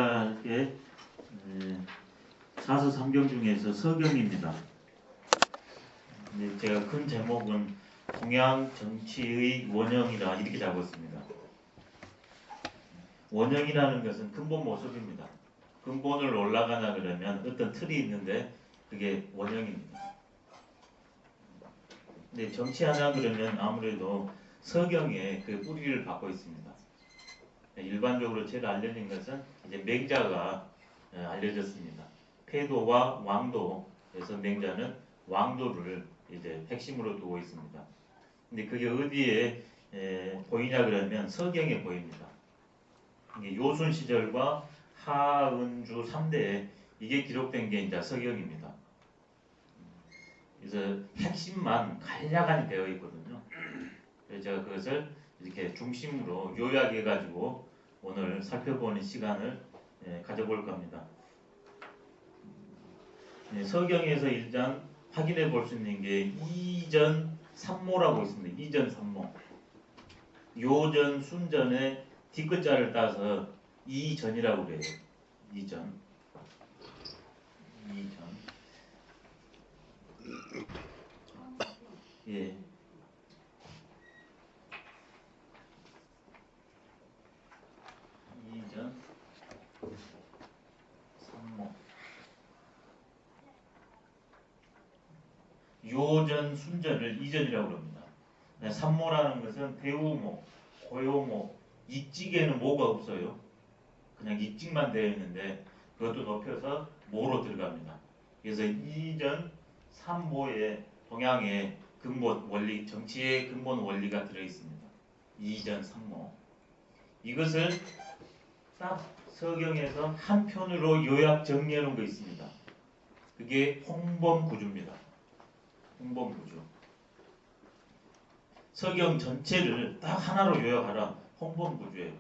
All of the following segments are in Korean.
대학의 사서 삼경 중에서 서경입니다. 제가 큰 제목은 동양 정치의 원형이라 이렇게 잡았습니다. 원형이라는 것은 근본 모습입니다. 근본을 올라가나 그러면 어떤 틀이 있는데 그게 원형입니다. 근데 정치하나 그러면 아무래도 서경에 그 뿌리를 받고 있습니다. 일반적으로 제일 알려진 것은 이제 맹자가 알려졌습니다. 패도와 왕도에서 맹자는 왕도를 이제 핵심으로 두고 있습니다. 근데 그게 어디에 보이냐 그러면 서경에 보입니다. 이게 요순 시절과 하은주 3대에 이게 기록된 게 이제 서경입니다. 그래서 핵심만 간략하게 되어 있거든요. 그래서 제가 그것을 이렇게 중심으로 요약해가지고 오늘 살펴보는 시간을 가져볼 겁니다. 서경에서 일단 확인해 볼 수 있는 게 이전 삼모라고 있습니다. 이전 삼모. 요전 순전의 뒤끝자를 따서 이전이라고 그래요. 이전. 예. 이전 삼모. 요전 순전을 이전이라고 합니다. 삼모라는 것은 배우모, 고요모, 이직에는 모가 없어요. 그냥 이직만 되어 있는데 그것도 높여서 모로 들어갑니다. 그래서 이전 삼모의 동양의 근본 원리, 정치의 근본 원리가 들어 있습니다. 이전 삼모. 이것을 딱 서경에서 한 편으로 요약 정리해 놓은 거 있습니다. 그게 홍범구주입니다. 홍범구주. 서경 전체를 딱 하나로 요약하라. 홍범구주예요.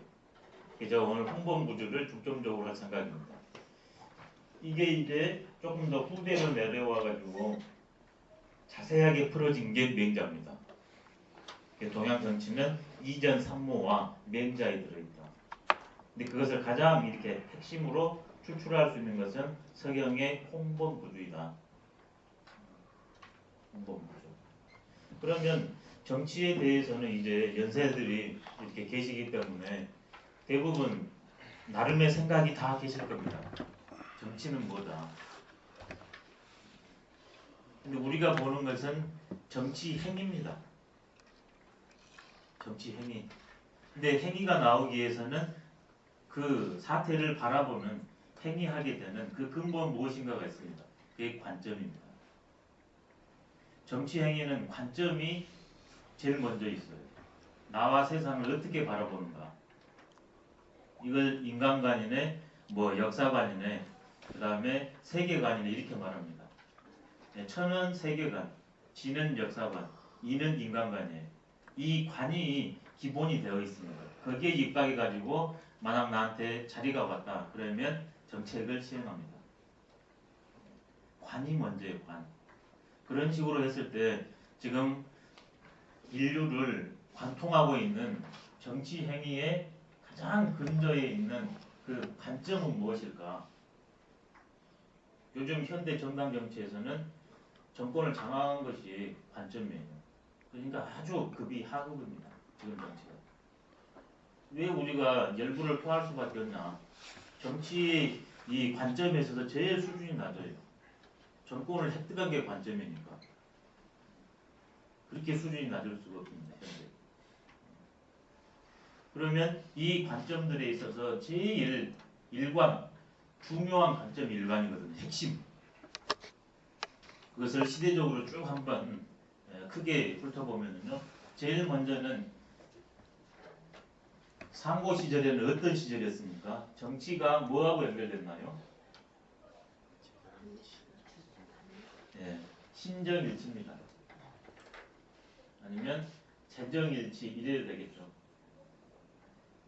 제가 오늘 홍범구주를 중점적으로 할 생각입니다. 이게 이제 조금 더 후대로 내려와가지고 자세하게 풀어진 게 맹자입니다. 동양 정치는 이전 삼모와 맹자에 들어있다. 근데 그것을 가장 이렇게 핵심으로 추출할 수 있는 것은 서경의 홍범구주이다. 홍범구주. 그러면 정치에 대해서는 이제 연세들이 이렇게 계시기 때문에 대부분 나름의 생각이 다 계실 겁니다. 정치는 뭐다. 근데 우리가 보는 것은 정치 행위입니다. 정치 행위. 근데 행위가 나오기 위해서는 그 사태를 바라보는 행위하게 되는 그 근본 무엇인가가 있습니다. 그게 관점입니다. 정치 행위는 관점이 제일 먼저 있어요. 나와 세상을 어떻게 바라보는가. 이걸 인간관이네, 뭐 역사관이네, 그 다음에 세계관이네 이렇게 말합니다. 천은 세계관, 지는 역사관, 이는 인간관이에요. 이 관이 기본이 되어 있습니다. 거기에 입각해 가지고 만약 나한테 자리가 왔다 그러면 정책을 시행합니다. 관이 먼저예요. 관. 그런 식으로 했을 때 지금 인류를 관통하고 있는 정치 행위의 가장 근저에 있는 그 관점은 무엇일까? 요즘 현대 정당 정치에서는 정권을 장악한 것이 관점이에요. 그러니까 아주 급이 하급입니다. 지금 정치가. 왜 우리가 열불을 토할 수밖에 없냐? 정치의 이 관점에 있어서 제일 수준이 낮아요. 정권을 획득한 게 관점이니까. 그렇게 수준이 낮을 수가 없습니다. 현재. 그러면 이 관점들에 있어서 제일 일관, 중요한 관점이 일관이거든요. 핵심. 그것을 시대적으로 쭉 한번 크게 훑어보면요. 제일 먼저는 상고 시절에는 어떤 시절이었습니까? 정치가 뭐하고 연결됐나요? 신정일치입니다. 아니면 재정일치 이래야 되겠죠.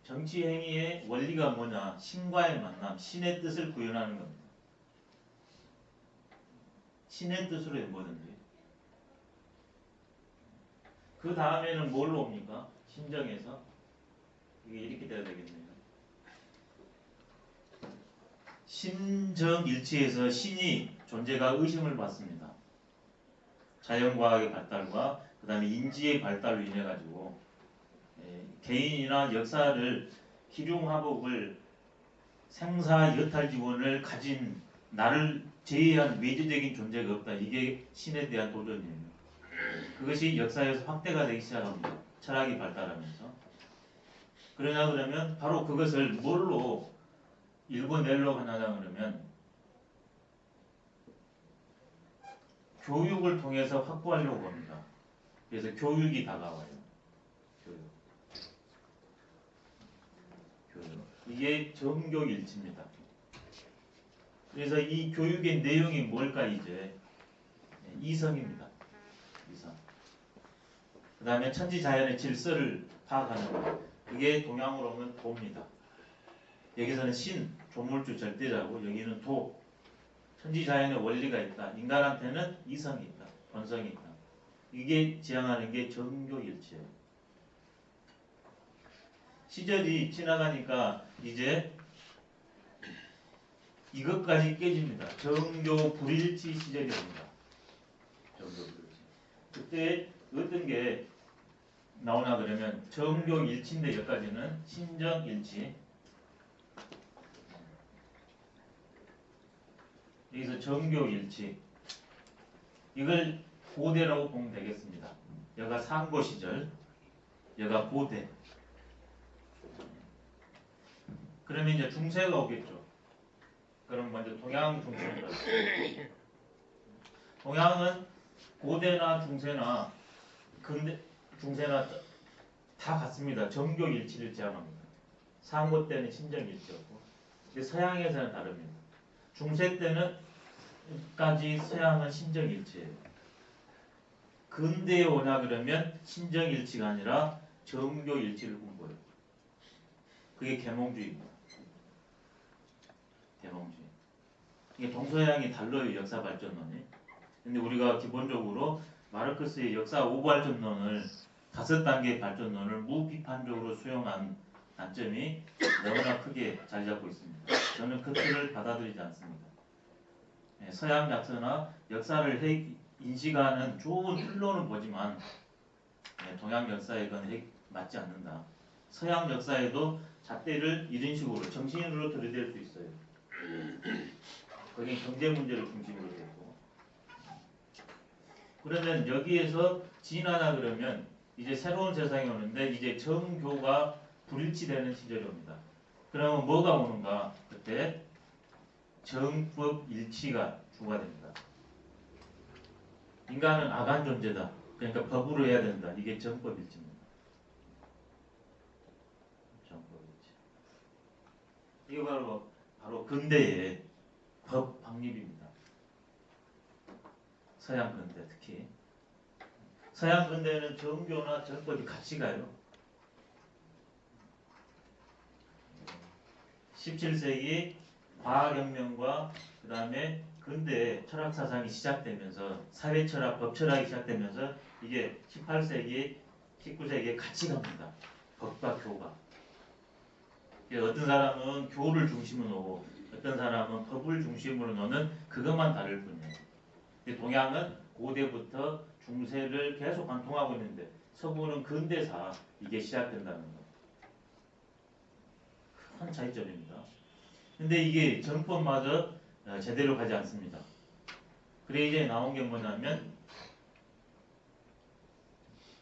정치 행위의 원리가 뭐냐? 신과의 만남, 신의 뜻을 구현하는 겁니다. 신의 뜻으로 해 뭐든지. 그 다음에는 뭘로 옵니까? 신정에서 이게 이렇게 돼야 되겠네요. 신정일치에서 신이 존재가 의심을 받습니다. 자연과학의 발달과 그 다음에 인지의 발달로 인해 가지고 개인이나 역사를 기륭화복을 생사 여탈 지원을 가진 나를 제외한 외재적인 존재가 없다. 이게 신에 대한 도전이에요. 그것이 역사에서 확대가 되기 시작합니다. 철학이 발달하면서. 그러냐 그러면 바로 그것을 뭘로 읽어내려고 하냐 그러면 교육을 통해서 확보하려고 합니다. 그래서 교육이 다가와요. 교육. 이게 정교일치입니다. 그래서 이 교육의 내용이 뭘까 이제 이성입니다. 이성. 그 다음에 천지자연의 질서를 파악하는 것. 그게 동양으로 오면 도입니다. 여기서는 신, 조물주 절대자고 여기는 도. 천지자연의 원리가 있다. 인간한테는 이성이 있다. 본성이 있다. 이게 지향하는 게 정교일치예요. 시절이 지나가니까 이제 이것까지 깨집니다. 정교 불일치 시절이 옵니다. 정교 불일치. 그때 어떤 게 나오나 그러면 정교 일치인데 여기까지는 신정 일치. 여기서 정교 일치. 이걸 고대라고 보면 되겠습니다. 여가 상고 시절, 여가 고대. 그러면 이제 중세가 오겠죠. 그럼 먼저 동양 중세입니다. 동양은 고대나 중세나 근대 중세나 다 같습니다. 정교 일치를 지향합니다. 상고 때는 신정 일치였고, 서양에서는 다릅니다. 중세 때는까지 서양은 신정 일치예요. 근대에 오냐 그러면 신정 일치가 아니라 정교 일치를 공부해요. 그게 계몽주의입니다. 계몽주의. 이게 동서양이 달라요. 역사 발전론이. 근데 우리가 기본적으로 마르크스의 역사 5발전론을 5단계 발전론을 무비판적으로 수용한 단점이 너무나 크게 자리 잡고 있습니다. 저는 그 틀을 받아들이지 않습니다. 서양 약서나 역사를 인식하는 좋은 틀로는 보지만 동양 역사에 그건 맞지 않는다. 서양 역사에도 잣대를 이런 식으로 정신으로 들이댈 수 있어요. 거기 경제 문제를 중심으로 되고. 그러면 여기에서 진하나 그러면 이제 새로운 세상이 오는데 이제 정교가 불일치되는 시절이 옵니다. 그러면 뭐가 오는가? 그때 정법 일치가 주가 됩니다. 인간은 악한 존재다. 그러니까 법으로 해야 된다. 이게 정법 일치입니다. 정법 일치. 이거 바로 근대의 법 확립입니다. 서양 근대 특히. 서양 근대는 정교나 정법이 같이 가요. 17세기 과학혁명과 그 다음에 근대 철학 사상이 시작되면서 사회철학, 법철학이 시작되면서 이게 18세기, 19세기에 같이 갑니다. 법과 교가. 어떤 사람은 교를 중심으로 놓고 어떤 사람은 법을 중심으로 놓는 그것만 다를 뿐이에요. 동양은 고대부터 중세를 계속 관통하고 있는데 서구는 근대사 이게 시작된다는 거. 큰 차이점입니다. 근데 이게 정법마저 제대로 가지 않습니다. 그래 이제 나온 게 뭐냐면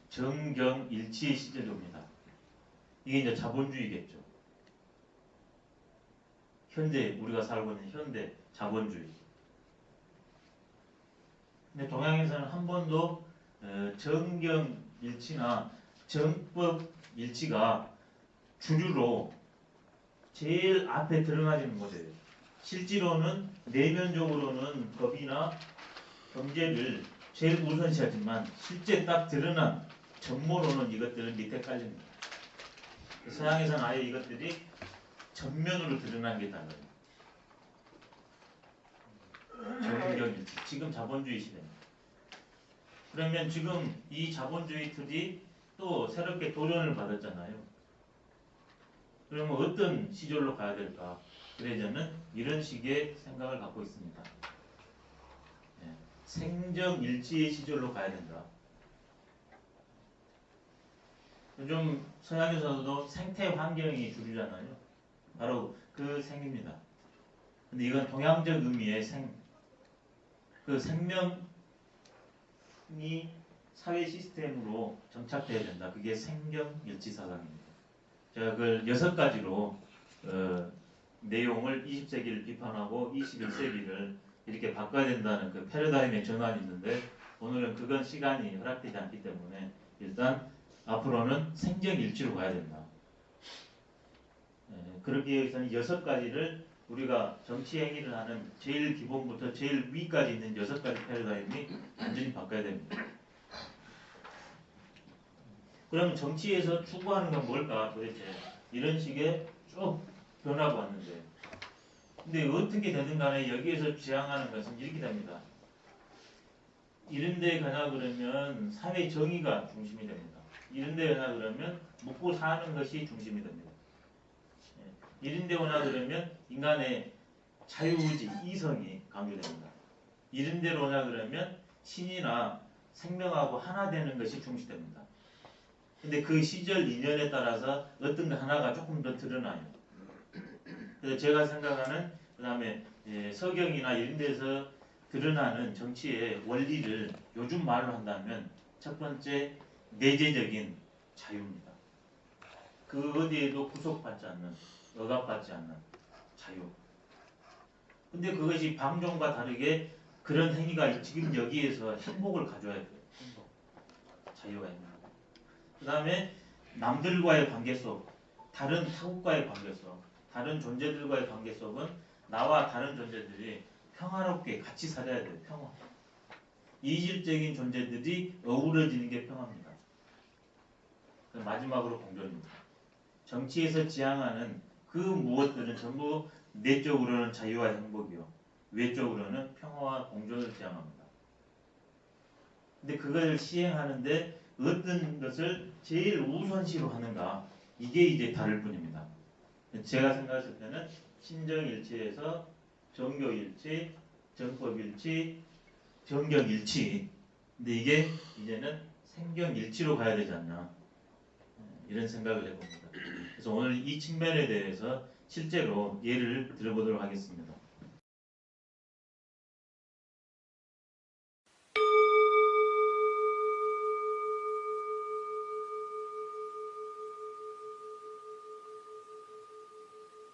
정경 일치의 시절이 옵니다. 이게 이제 자본주의겠죠. 현재 우리가 살고 있는 현대 자본주의. 근데 동양에서는 한 번도 정경 일치나 정법 일치가 주류로 제일 앞에 드러나지는 못해요. 실제로는 내면적으로는 법이나 경제를 제일 우선시하지만 실제 딱 드러난 정모로는 이것들은 밑에 깔립니다. 서양에서는 아예 이것들이 전면으로 드러난 게 달라요. 정경일치. 지금 자본주의 시대입니다. 그러면 지금 이 자본주의 틀이 또 새롭게 도전을 받았잖아요. 그러면 어떤 시절로 가야 될까? 그래서 저는 이런 식의 생각을 갖고 있습니다. 예, 생정일치의 시절로 가야 된다. 요즘 서양에서도 생태 환경이 주류잖아요. 바로 그 생입니다. 근데 이건 동양적 의미의 그 생명이 사회 시스템으로 정착돼야 된다. 그게 생경일치 사상입니다. 제가 그걸 6가지로 내용을 20세기를 비판하고 21세기를 이렇게 바꿔야 된다는 그 패러다임의 전환이 있는데 오늘은 그건 시간이 허락되지 않기 때문에 일단 앞으로는 생경일치로 가야 된다. 그러기 위해서는 6가지를 우리가 정치 행위를 하는 제일 기본부터 제일 위까지 있는 6가지 패러다임이 완전히 바꿔야 됩니다. 그러면 정치에서 추구하는 건 뭘까 도대체? 이런 식의 쭉 변화가 왔는데 근데 어떻게 되든 간에 여기에서 지향하는 것은 이렇게 됩니다. 이런 데 가나 그러면 사회 정의가 중심이 됩니다. 이런 데 가나 그러면 먹고 사는 것이 중심이 됩니다. 이런 데 오나 그러면 인간의 자유의지, 이성이 강조됩니다. 이런 데로 오나 그러면 신이나 생명하고 하나 되는 것이 중시됩니다. 근데 그 시절 인연에 따라서 어떤 거 하나가 조금 더 드러나요. 그래서 제가 생각하는 그 다음에 서경이나 이런 데서 드러나는 정치의 원리를 요즘 말로 한다면 첫 번째 내재적인 자유입니다. 그 어디에도 구속받지 않는, 억압받지 않는 자유. 근데 그것이 방종과 다르게 그런 행위가 지금 여기에서 행복을 가져야 돼요. 행복. 자유가 있는 거. 그 다음에 남들과의 관계 속, 다른 타국과의 관계 속, 다른 존재들과의 관계 속은 나와 다른 존재들이 평화롭게 같이 살아야 돼요. 평화. 이질적인 존재들이 어우러지는 게 평화입니다. 마지막으로 공존입니다. 정치에서 지향하는 그 무엇들은 전부 내적으로는 자유와 행복이요. 외적으로는 평화와 공존을 지향합니다. 근데 그걸 시행하는데 어떤 것을 제일 우선시로 하는가 이게 이제 다를 뿐입니다. 제가 생각했을 때는 신정일치에서 정교일치, 정법일치, 정경일치 근데 이게 이제는 생경일치로 가야 되지 않나 이런 생각을 해봅니다. 그래서 오늘 이 측면에 대해서 실제로 예를 들어보도록 하겠습니다.